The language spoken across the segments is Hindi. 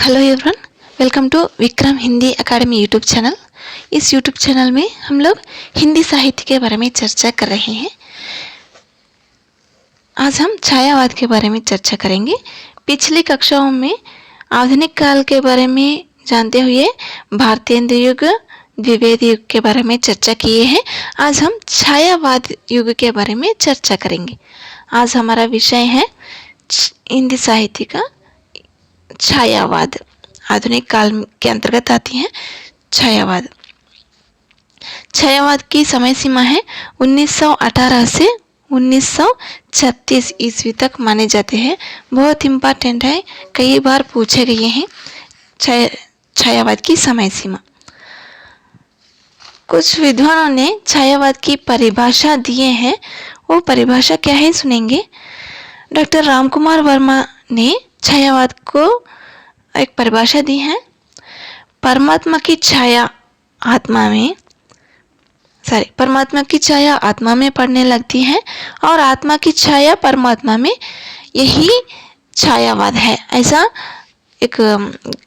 Hello everyone, welcome to Vikram Hindi academy YouTube channel. इस यूट्यूब चैनल में हम लोग हिंदी साहित्य के बारे में चर्चा कर रहे हैं। आज हम छायावाद के बारे में चर्चा करेंगे। पिछली कक्षाओं में आधुनिक काल के बारे में जानते हुए भारतेंद्र युग, द्विवेदी युग के बारे में चर्चा किए हैं। आज हम छायावाद युग के बारे में चर्चा करेंगे। आज हमारा विषय है हिंदी साहित्य का छायावाद। आधुनिक काल के अंतर्गत आती है छायावाद। छायावाद की समय सीमा है 1918 से 1936 ईस्वी तक माने जाते हैं। बहुत इम्पोर्टेंट है, कई बार पूछे गए हैं छायावाद की समय सीमा। कुछ विद्वानों ने छायावाद की परिभाषा दिए हैं। वो परिभाषा क्या है सुनेंगे। डॉक्टर रामकुमार वर्मा ने छायावाद को एक परिभाषा दी है। परमात्मा की छाया आत्मा में पड़ने लगती है और आत्मा की छाया परमात्मा में, यही छायावाद है। ऐसा एक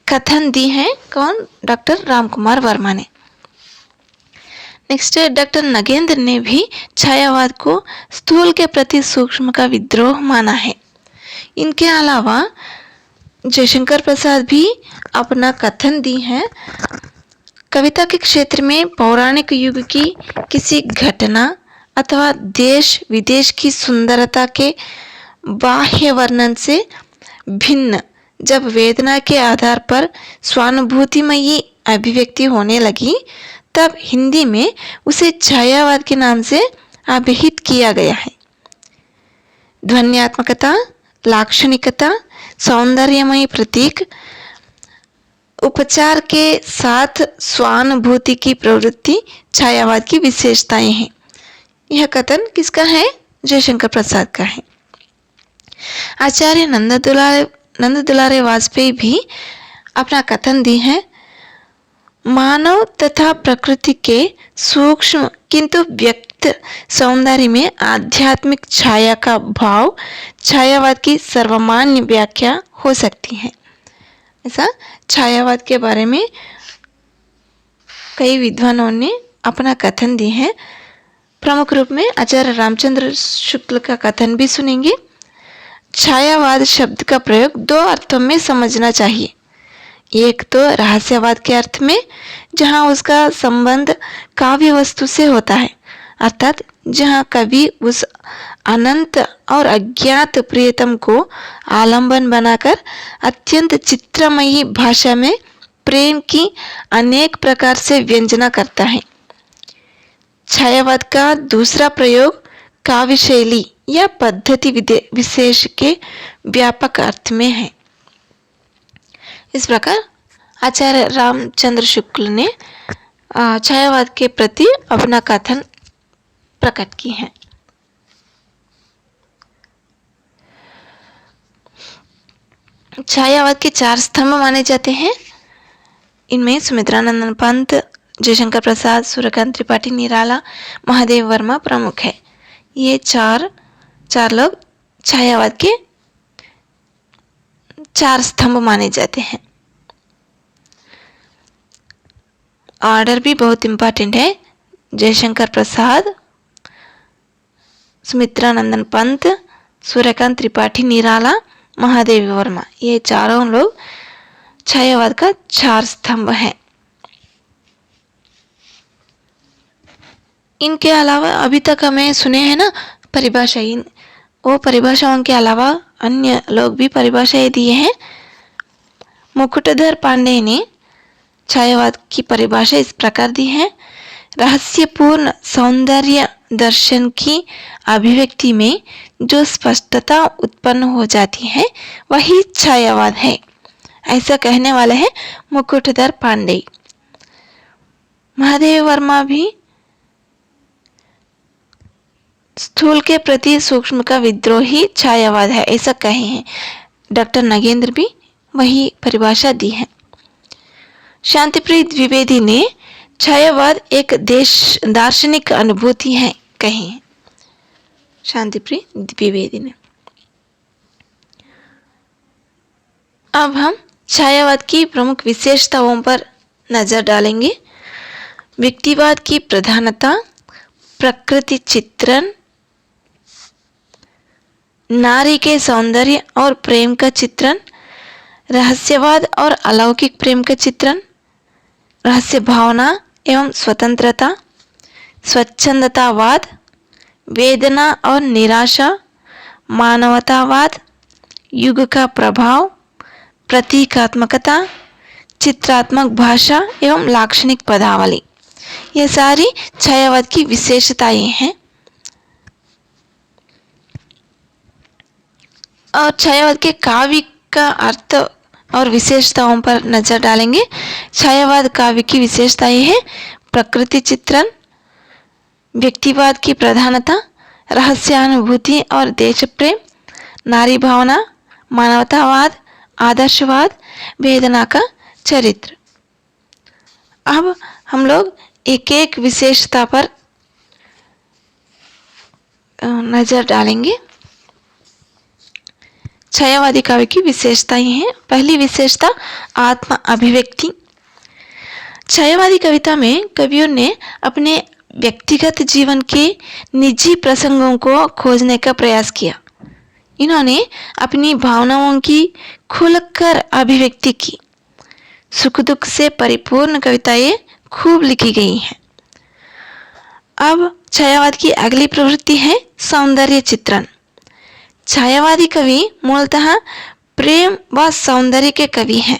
कथन दी है। कौन? डॉक्टर रामकुमार वर्मा ने। नेक्स्ट, डॉक्टर नगेंद्र ने भी छायावाद को स्थूल के प्रति सूक्ष्म का विद्रोह माना है। इनके अलावा जयशंकर प्रसाद भी अपना कथन दी है। कविता के क्षेत्र में पौराणिक युग की किसी घटना अथवा देश विदेश की सुंदरता के बाह्य वर्णन से भिन्न जब वेदना के आधार पर स्वानुभूतिमयी अभिव्यक्ति होने लगी, तब हिंदी में उसे छायावाद के नाम से अभिहित किया गया है। ध्वन्यात्मकता, लाक्षणिकता, सौंदर्यमय प्रतीक, उपचार के साथ स्वानुभूति की प्रवृत्ति छायावाद की विशेषताएं हैं। यह कथन किसका है? जयशंकर प्रसाद का है। आचार्य नंद दुलारे वाजपेयी भी अपना कथन दी है। मानव तथा प्रकृति के सूक्ष्म किंतु व्यक्त सौंदर्य में आध्यात्मिक छाया का भाव छायावाद की सर्वमान्य व्याख्या हो सकती है। ऐसा छायावाद के बारे में कई विद्वानों ने अपना कथन दिए हैं। प्रमुख रूप में आचार्य रामचंद्र शुक्ल का कथन भी सुनेंगे। छायावाद शब्द का प्रयोग दो अर्थों में समझना चाहिए। एक तो रहस्यवाद के अर्थ में, जहाँ उसका संबंध काव्य वस्तु से होता है, अर्थात जहाँ कवि उस अनंत और अज्ञात प्रियतम को आलंबन बनाकर अत्यंत चित्रमयी भाषा में प्रेम की अनेक प्रकार से व्यंजना करता है। छायावाद का दूसरा प्रयोग काव्य शैली या पद्धति विशेष के व्यापक अर्थ में है। इस प्रकार आचार्य रामचंद्र शुक्ल ने छायावाद के प्रति अपना कथन प्रकट की है। छायावाद के चार स्तंभ माने जाते हैं। इनमें सुमित्रानंदन पंत, जयशंकर प्रसाद, सूर्यकांत त्रिपाठी निराला, महादेव वर्मा प्रमुख है। ये चार लोग छायावाद के चार स्तंभ माने जाते हैं। ऑर्डर भी बहुत इंपॉर्टेंट है। जयशंकर प्रसाद, सुमित्रानंदन पंत, सूर्यकांत त्रिपाठी निराला, महादेव वर्मा, ये चारों लोग छायावाद का चार स्तंभ हैं। इनके अलावा अभी तक हमें सुने हैं ना परिभाषा, वो परिभाषाओं के अलावा अन्य लोग भी परिभाषाएं दिए हैं। मुकुटधर पांडे ने छायावाद की परिभाषा इस प्रकार दी है। रहस्यपूर्ण सौंदर्य दर्शन की अभिव्यक्ति में जो स्पष्टता उत्पन्न हो जाती है, वही छायावाद है। ऐसा कहने वाले हैं मुकुटधर पांडे। महादेव वर्मा भी स्थूल के प्रति सूक्ष्म का विद्रोही छायावाद है, ऐसा कहे हैं। डॉक्टर नगेंद्र भी वही परिभाषा दी है। शांतिप्रिय द्विवेदी ने छायावाद एक दार्शनिक अनुभूति है कहे हैं। शांतिप्रिय द्विवेदी ने। अब हम छायावाद की प्रमुख विशेषताओं पर नजर डालेंगे। व्यक्तिवाद की प्रधानता, प्रकृति चित्रण, नारी के सौंदर्य और प्रेम का चित्रण, रहस्यवाद और अलौकिक प्रेम का चित्रण, रहस्य भावना एवं स्वतंत्रता, स्वच्छंदतावाद, वेदना और निराशा, मानवतावाद, युग का प्रभाव, प्रतीकात्मकता, चित्रात्मक भाषा एवं लाक्षणिक पदावली, ये सारी छायावाद की विशेषताएं हैं। और छायावाद के काव्य का अर्थ और विशेषताओं पर नजर डालेंगे। छायावाद काव्य की विशेषताएं हैं प्रकृति चित्रण, व्यक्तिवाद की प्रधानता, रहस्यानुभूति और देश प्रेम, नारी भावना, मानवतावाद, आदर्शवाद, वेदना का चरित्र। अब हम लोग एक एक विशेषता पर नजर डालेंगे। छायावादी काव्य की विशेषताएं हैं। पहली विशेषता आत्म अभिव्यक्ति। छायावादी कविता में कवियों ने अपने व्यक्तिगत जीवन के निजी प्रसंगों को खोजने का प्रयास किया। इन्होंने अपनी भावनाओं की खुलकर अभिव्यक्ति की। सुख दुख से परिपूर्ण कविताएं खूब लिखी गई हैं। अब छायावाद की अगली प्रवृत्ति है सौंदर्य चित्रण। छायावादी कवि मूलतः प्रेम व सौंदर्य के कवि हैं।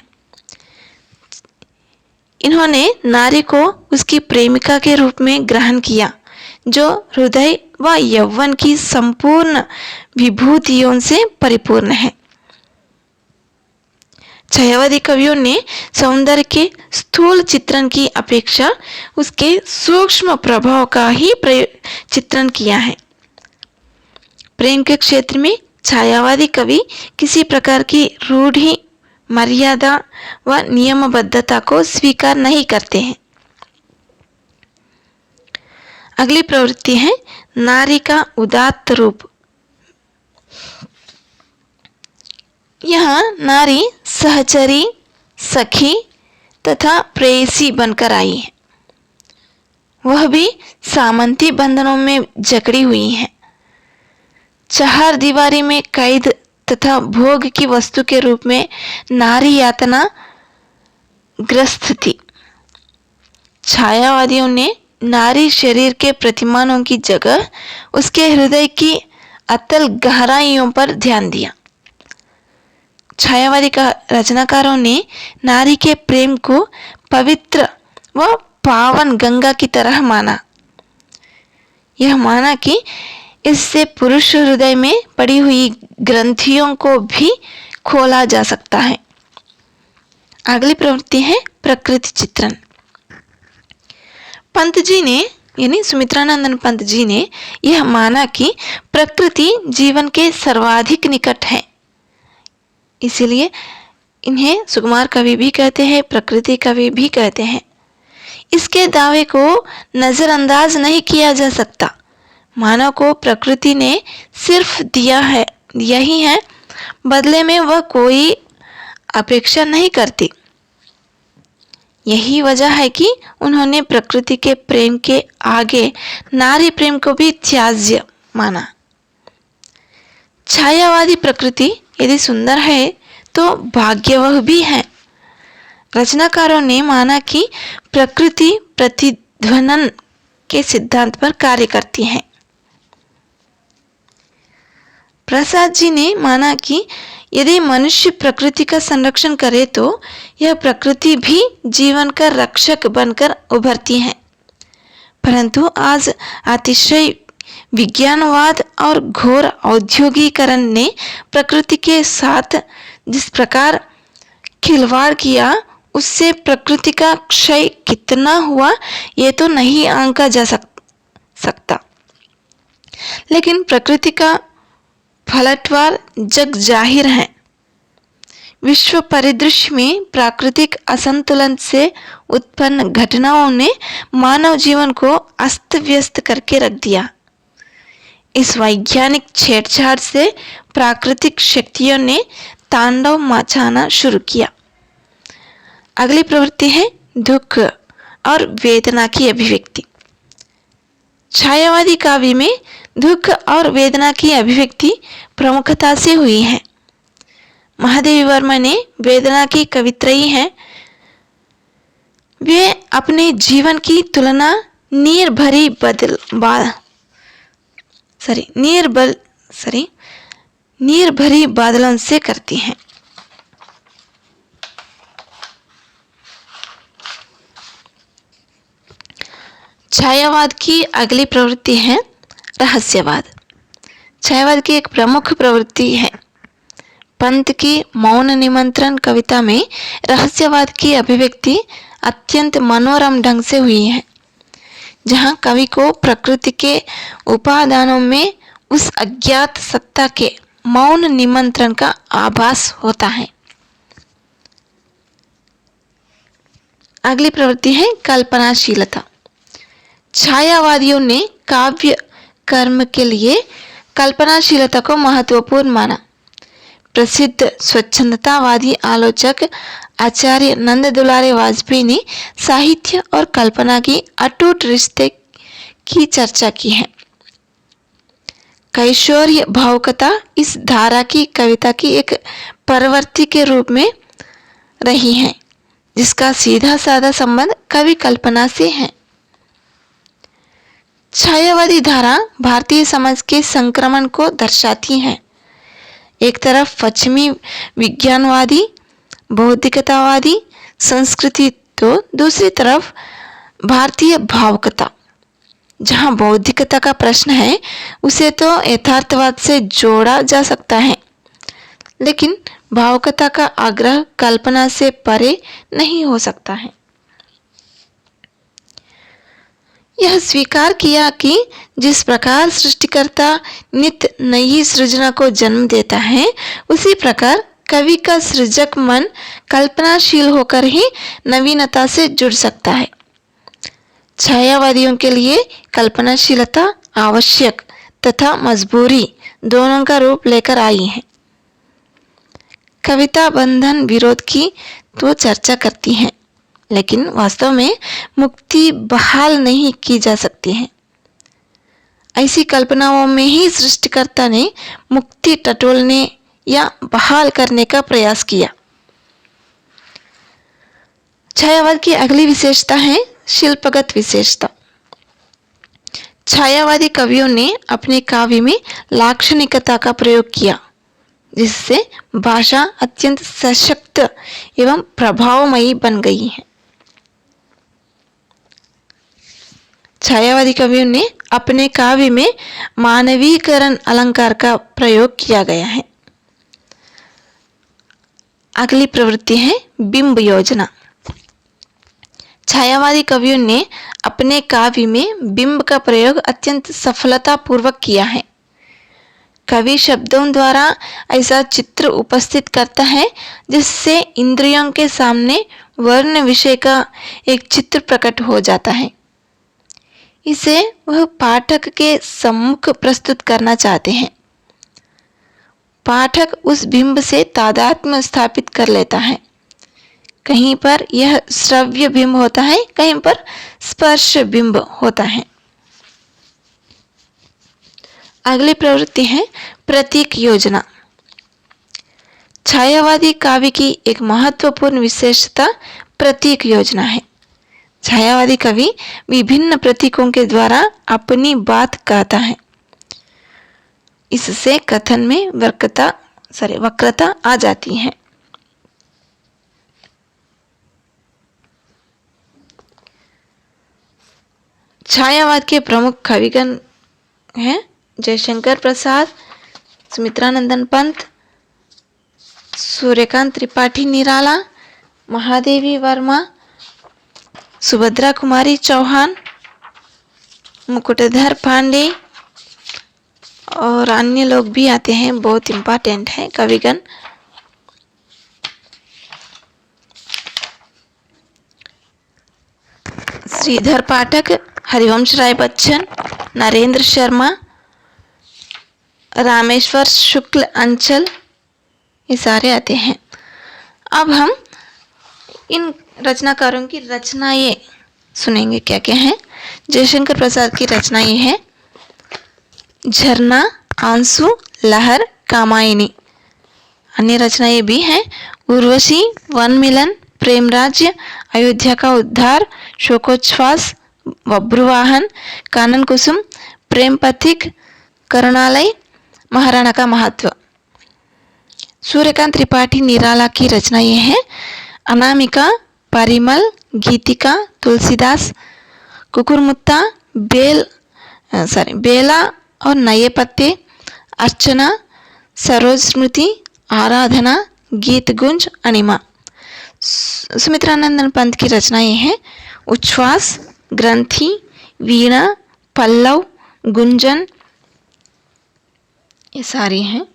इन्होंने नारी को उसकी प्रेमिका के रूप में ग्रहण किया, जो हृदय व यौवन की संपूर्ण विभूतियों से परिपूर्ण है। छायावादी कवियों ने सौंदर्य के स्थूल चित्रण की अपेक्षा उसके सूक्ष्म प्रभाव का ही चित्रण किया है। प्रेम के क्षेत्र में छायावादी कवि किसी प्रकार की रूढ़ि, मर्यादा व नियमबद्धता को स्वीकार नहीं करते हैं। अगली प्रवृत्ति है नारी का उदात्त रूप। यहाँ नारी सहचरी, सखी तथा प्रेयसी बनकर आई है। वह भी सामंती बंधनों में जकड़ी हुई है। चार दीवारी में कैद तथा भोग की वस्तु के रूप में नारी यातना ग्रस्त थी। छायावादियों ने नारी शरीर के प्रतिमानों की जगह उसके हृदय की अतल गहराइयों पर ध्यान दिया। छायावादी का रचनाकारों ने नारी के प्रेम को पवित्र व पावन गंगा की तरह माना। यह माना कि इससे पुरुष हृदय में पड़ी हुई ग्रंथियों को भी खोला जा सकता है। अगली प्रवृत्ति है प्रकृति चित्रण। पंत जी ने यानी सुमित्रानंदन पंत जी ने यह माना कि प्रकृति जीवन के सर्वाधिक निकट है। इसीलिए इन्हें सुकुमार कवि भी कहते हैं, प्रकृति कवि भी कहते हैं। इसके दावे को नजरअंदाज नहीं किया जा सकता। मानव को प्रकृति ने सिर्फ दिया ही है, बदले में वह कोई अपेक्षा नहीं करती। यही वजह है कि उन्होंने प्रकृति के प्रेम के आगे नारी प्रेम को भी त्याज्य माना। छायावादी प्रकृति यदि सुंदर है तो भाग्यवह भी है। रचनाकारों ने माना कि प्रकृति प्रतिध्वनन के सिद्धांत पर कार्य करती है। प्रसाद जी ने माना कि यदि मनुष्य प्रकृति का संरक्षण करे तो यह प्रकृति भी जीवन का रक्षक बनकर उभरती है। परंतु आज अतिशय विज्ञानवाद और घोर औद्योगिकरण ने प्रकृति के साथ जिस प्रकार खिलवाड़ किया, उससे प्रकृति का क्षय कितना हुआ ये तो नहीं आंका जा सकता। लेकिन प्रकृति का पलटवार जग जाहिर है। विश्व परिदृश्य में प्राकृतिक असंतुलन से उत्पन्न घटनाओं ने मानव जीवन को अस्त व्यस्त करके रख दिया। इस वैज्ञानिक छेड़छाड़ से प्राकृतिक शक्तियों ने तांडव मचाना शुरू किया। अगली प्रवृत्ति है दुख और वेदना की अभिव्यक्ति। छायावादी काव्य में दुख और वेदना की अभिव्यक्ति प्रमुखता से हुई है। महादेवी वर्मा ने वेदना की कवित्रयी हैं। वे अपने जीवन की तुलना नीर भरी बादलों से करती हैं। छायावाद की अगली प्रवृत्ति है रहस्यवाद। छायावाद की एक प्रमुख प्रवृत्ति है। पंत की मौन निमंत्रण कविता में रहस्यवाद की अभिव्यक्ति अत्यंत मनोरम ढंग से हुई है, जहां कवि को प्रकृति के उपादानों में उस अज्ञात सत्ता के मौन निमंत्रण का आभास होता है। अगली प्रवृत्ति है कल्पनाशीलता। छायावादियों ने काव्य कर्म के लिए कल्पनाशीलता को महत्वपूर्ण माना। प्रसिद्ध स्वच्छंदतावादी आलोचक आचार्य नंद दुलारे वाजपेयी ने साहित्य और कल्पना की अटूट रिश्ते की चर्चा की है। कैशोर्य भावुकता इस धारा की कविता की एक प्रवृत्ति के रूप में रही है, जिसका सीधा साधा संबंध कवि कल्पना से है। छायावादी धारा भारतीय समाज के संक्रमण को दर्शाती है। एक तरफ पश्चिमी विज्ञानवादी बौद्धिकतावादी संस्कृति, तो दूसरी तरफ भारतीय भावुकता। जहां बौद्धिकता का प्रश्न है उसे तो यथार्थवाद से जोड़ा जा सकता है, लेकिन भावुकता का आग्रह कल्पना से परे नहीं हो सकता है। यह स्वीकार किया कि जिस प्रकार सृष्टिकर्ता नित्य नई सृजना को जन्म देता है, उसी प्रकार कवि का सृजक मन कल्पनाशील होकर ही नवीनता से जुड़ सकता है। छायावादियों के लिए कल्पनाशीलता आवश्यक तथा मजबूरी दोनों का रूप लेकर आई है। कविता बंधन विरोध की तो चर्चा करती है, लेकिन वास्तव में मुक्ति बहाल नहीं की जा सकती है। ऐसी कल्पनाओं में ही सृष्टिकर्ता ने मुक्ति टटोलने या बहाल करने का प्रयास किया। छायावाद की अगली विशेषता है शिल्पगत विशेषता। छायावादी कवियों ने अपने काव्य में लाक्षणिकता का प्रयोग किया, जिससे भाषा अत्यंत सशक्त एवं प्रभावमयी बन गई है। छायावादी कवियों ने अपने काव्य में मानवीकरण अलंकार का प्रयोग किया गया है। अगली प्रवृत्ति है बिंब योजना। छायावादी कवियों ने अपने काव्य में बिंब का प्रयोग अत्यंत सफलतापूर्वक किया है। कवि शब्दों द्वारा ऐसा चित्र उपस्थित करता है जिससे इंद्रियों के सामने वर्ण विषय का एक चित्र प्रकट हो जाता है। इसे वह पाठक के सम्मुख प्रस्तुत करना चाहते हैं। पाठक उस बिंब से तादात्म्य स्थापित कर लेता है। कहीं पर यह श्रव्य बिंब होता है, कहीं पर स्पर्श बिंब होता है। अगली प्रवृत्ति है प्रतीक योजना। छायावादी काव्य की एक महत्वपूर्ण विशेषता प्रतीक योजना है। छायावादी कवि विभिन्न प्रतीकों के द्वारा अपनी बात कहता है। इससे कथन में वक्रता आ जाती है। छायावाद के प्रमुख कविगण हैं जयशंकर प्रसाद, सुमित्रानंदन पंत, सूर्यकांत त्रिपाठी निराला, महादेवी वर्मा, सुभद्रा कुमारी चौहान, मुकुटधर पांडे और अन्य लोग भी आते हैं। बहुत इम्पोर्टेंट है कविगण। श्रीधर पाठक, हरिवंश राय बच्चन, नरेंद्र शर्मा, रामेश्वर शुक्ल अंचल, ये सारे आते हैं। अब हम इन रचनाकारों की रचनाएं सुनेंगे क्या क्या है। जयशंकर प्रसाद की रचनाएं हैं झरना, आंसू, लहर, कामायनी। अन्य रचनाएं भी हैं उर्वशी, वन मिलन, प्रेम राज्य, अयोध्या का उद्धार, शोकोच्छ्वास, बब्रुवाहन, कानन कुसुम, प्रेम पथिक, करुणालय, महाराणा का महत्व। सूर्यकांत त्रिपाठी निराला की रचनाएं हैं अनामिका, परिमल, गीतिका, तुलसीदास, कुकुरमुत्ता, बेला और नए पत्ते, अर्चना, सरोज स्मृति, आराधना, गीत गुंज, अनिमा। सुमित्रानंदन पंत की रचनाएं हैं उच्छ्वास, ग्रंथि, वीणा, पल्लव, गुंजन, ये सारी हैं।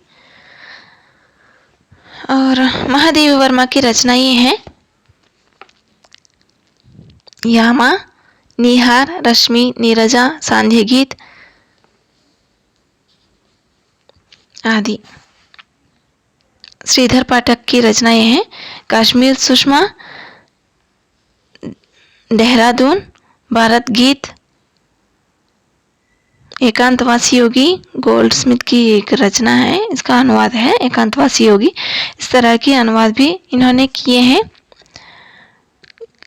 और महादेवी वर्मा की रचनाएं हैं यामा, निहार, रश्मि, नीरजा, सांध्य गीत आदि। श्रीधर पाठक की रचनाएं हैं कश्मीर सुषमा, देहरादून, भारत गीत, एकांतवासी योगी, गोल्डस्मिथ की एक रचना है, इसका अनुवाद है एकांतवासी योगी। इस तरह के अनुवाद भी इन्होंने किए हैं,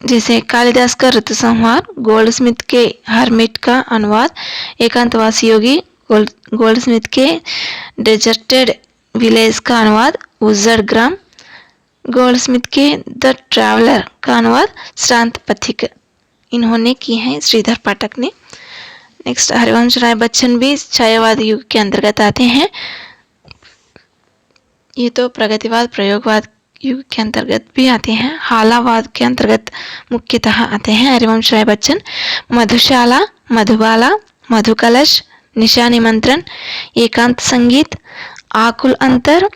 जैसे कालिदास का ऋतु संहार, गोल्डस्मिथ के हरमिट का अनुवाद, एकांतवासी योगी, गोल्डस्मिथ के डेजर्टेड विलेज का अनुवाद, उज्जड़ ग्राम, गोल्डस्मिथ के द ट्रैवलर का अनुवाद, श्रांत पथिक, इन्होंने की हैं श्रीधर पाठक ने। नेक्स्ट हरिवंश राय बच्चन भी छायावाद युग के अंतर्गत आते हैं। ये तो प्रगतिवाद प्रयोगवाद युग के अंतर्गत भी आते हैं। हालावाद के अंतर्गत मुख्यतः आते हैं हरिवंश राय बच्चन। मधुशाला, मधुबाला, मधुकलश, निशा निमंत्रण, एकांत संगीत, आकुल अंतर,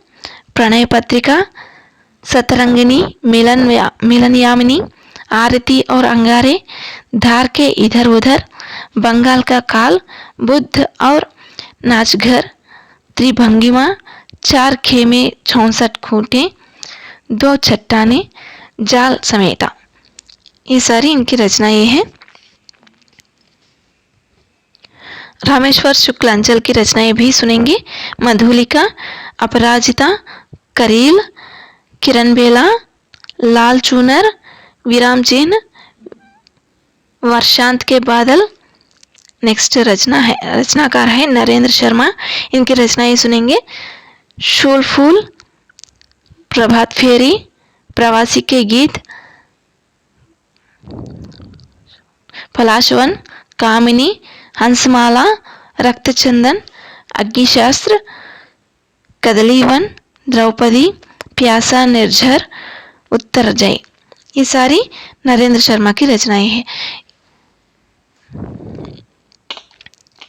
प्रणय पत्रिका, सतरंगिनी, मिलन यामिनी, आरती और अंगारे, धार के इधर उधर, बंगाल का काल, बुद्ध और नाचघर, त्रिभंगिमा, चार खेमे 64 खूंटे, दो चट्टाने, जाल समेटा, ये सारी इनकी रचनाएं हैं। रामेश्वर शुक्ल अंचल की रचनाएं भी सुनेंगे मधुलिका, अपराजिता, करील, किरण बेला, लाल चूनर, विराम चिन्ह, वर्षांत के बादल। नेक्स्ट रचनाकार है नरेंद्र शर्मा, इनकी रचनाएं सुनेंगे शूल फूल, प्रभात फेरी, प्रवासी के गीत, पलाशवन, कामिनी, हंसमाला, रक्तचंदन, अग्निशास्त्र, कदलीवन, द्रौपदी, प्यासा निर्झर, उत्तर जय, ये सारी नरेंद्र शर्मा की रचनाएं हैं।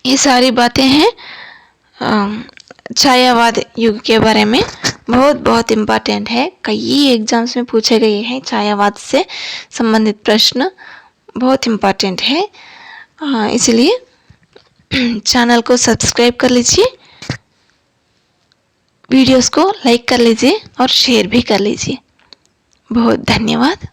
ये सारी बातें हैं छायावाद युग के बारे में, बहुत इम्पोर्टेंट है। कई एग्जाम्स में पूछे गए हैं छायावाद से संबंधित प्रश्न, बहुत इम्पोर्टेंट है। इसलिए चैनल को सब्सक्राइब कर लीजिए, वीडियोस को लाइक कर लीजिए और शेयर भी कर लीजिए। बहुत धन्यवाद।